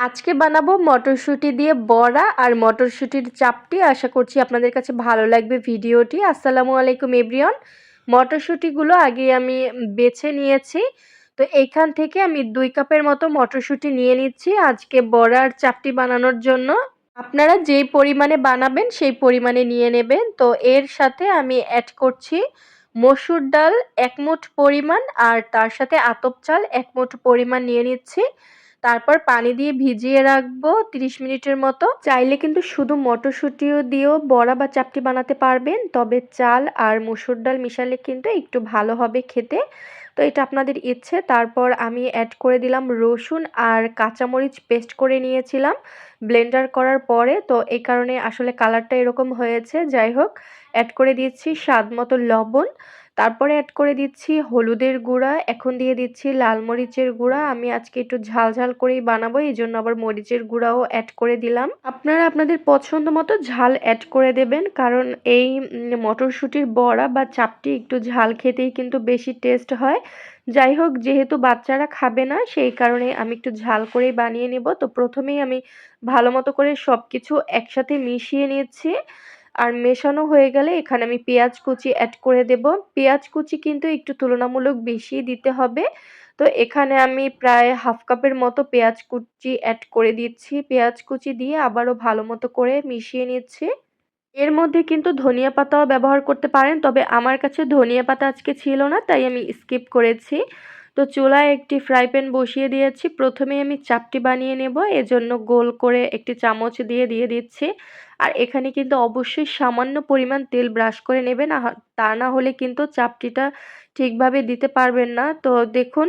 আজকে বানাবো মটরশুঁটি দিয়ে বড়া আর মটরশুঁটির চাপটি। আশা করছি আপনাদের কাছে ভালো লাগবে ভিডিওটি। আসসালামু আলাইকুম এভরিওয়ান। মটরশুঁটিগুলো আগে আমি বেছে নিয়েছি। তো এইখান থেকে আমি 2 কাপের মতো মটরশুঁটি নিয়ে নিচ্ছি আজকে বড়ার চাপটি বানানোর জন্য। আপনারা যেই পরিমাণে বানাবেন সেই পরিমাণে নিয়ে নেবেন। তো এর সাথে আমি অ্যাড করছি মসুর ডাল 1 মুঠ পরিমাণ আর তার সাথে আতপ চাল 1 মুঠ পরিমাণ নিয়ে নিচ্ছি। তারপর পানি দিয়ে ভিজিয়ে রাখবো 30 মিনিটের মতো। চাইলে কিন্তু শুধু মটরশুঁটিও দিয়েও বড়া বা চাপটি বানাতে পারবেন, তবে চাল আর মসুর ডাল মিশালে কিন্তু একটু ভালো হবে খেতে। তো এটা আপনাদের ইচ্ছে। তারপর আমি অ্যাড করে দিলাম রসুন আর কাঁচামরিচ পেস্ট করে নিয়েছিলাম ব্লেন্ডার করার পরে। তো এই কারণে আসলে কালারটা এরকম হয়েছে। যাই হোক, অ্যাড করে দিচ্ছি স্বাদ মতো লবণ। তারপরে অ্যাড করে দিচ্ছি হলুদের গুঁড়া, এখন দিয়ে দিচ্ছি লাল মরিচের গুঁড়া। আমি আজকে একটু ঝাল ঝাল করেই বানাবো, এই জন্য আবার মরিচের গুঁড়াও অ্যাড করে দিলাম। আপনারা আপনাদের পছন্দ মতো ঝাল অ্যাড করে দেবেন, কারণ এই মটরশুঁটির বড়া বা চাপটি একটু ঝাল খেতেই কিন্তু বেশি টেস্ট হয়। যাই হোক, যেহেতু বাচ্চারা খাবে না সেই কারণে আমি একটু ঝাল করেই বানিয়ে নেব। তো প্রথমেই আমি ভালো মতো করে সব কিছু একসাথে মিশিয়ে নিচ্ছি। আর মেশানো হয়ে গেলে এখানে আমি পেঁয়াজ কুচি অ্যাড করে দেব। পেঁয়াজ কুচি কিন্তু একটু তুলনামূলক বেশি দিতে হবে। তো এখানে আমি প্রায় হাফ কাপের মতো পেঁয়াজ কুচি অ্যাড করে দিচ্ছি। পেঁয়াজ কুচি দিয়ে আবারও ভালো মতো করে মিশিয়ে নিচ্ছি। এর মধ্যে কিন্তু ধনিয়া পাতাও ব্যবহার করতে পারেন, তবে আমার কাছে ধনিয়া পাতা আজকে ছিল না তাই আমি স্কিপ করেছি। তো চুলায় একটি ফ্রাই প্যান বসিয়ে দিয়েছি। প্রথমে আমি চাপটি বানিয়ে নেব, এজন্য গোল করে একটি চামচ দিয়ে দিয়ে দিচ্ছি। আর এখানে কিন্তু অবশ্যই সামান্য পরিমাণ তেল ব্রাশ করে নেবেন, তা না হলে কিন্তু চাপটিটা ঠিকভাবে দিতে পারবেন না। তো দেখুন,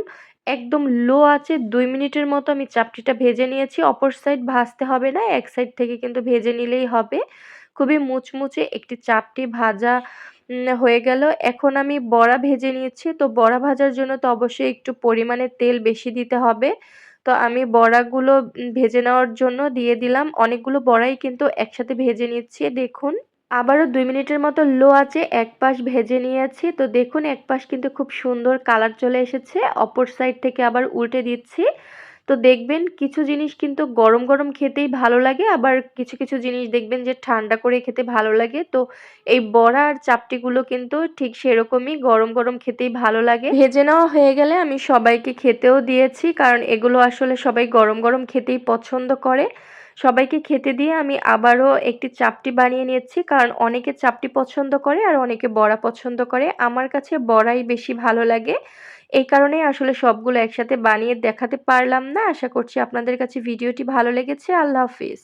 একদম লো আঁচে 2 মিনিটের মতো আমি চাপটিটা ভেজে নিয়েছি। অপর সাইড ভাজতে হবে না, এক সাইড থেকে কিন্তু ভেজে নিলেই হবে। খুবই মুচমুচে একটি চাপটি ভাজা হয়ে গেল। এখন আমি বড়া ভেজে নিয়েছি। তো বড়া ভাজার জন্য তো অবশ্যই একটু পরিমাণে তেল বেশি দিতে হবে। তো আমি বড়াগুলো ভেজে নেওয়ার জন্য দিয়ে দিলাম। অনেকগুলো বড়াই কিন্তু একসাথে ভেজে নিচ্ছি। দেখুন, আবারও 2 মিনিটের মতো লো আঁচে এক পাশ ভেজে নিয়েছি। তো দেখুন, এক পাশ কিন্তু খুব সুন্দর কালার চলে এসেছে। অপর সাইড থেকে আবার উল্টে দিচ্ছি। তো দেখবেন কিছু জিনিস কিন্তু গরম গরম খেতেই ভালো লাগে, আবার কিছু কিছু জিনিস দেখবেন যে ঠান্ডা করে খেতে ভালো লাগে। তো এই বড়া আর চাপটিগুলো কিন্তু ঠিক সেরকমই গরম গরম খেতেই ভালো লাগে। ভেজে নেওয়া হয়ে গেলে আমি সবাইকে খেতেও দিয়েছি, কারণ এগুলো আসলে সবাই গরম গরম খেতেই পছন্দ করে। সবাইকে খেতে দিয়ে আমি আবারও একটি চাপটি বানিয়ে নিচ্ছি, কারণ অনেকে চাপটি পছন্দ করে আর অনেকে বড়া পছন্দ করে। আমার কাছে বড়াই বেশি ভালো লাগে। এই কারণেই আসলে সবগুলো একসাথে বানিয়ে দেখাতে পারলাম না। আশা করছি আপনাদের কাছে ভিডিওটি ভালো লেগেছে। আল্লাহ হাফিজ।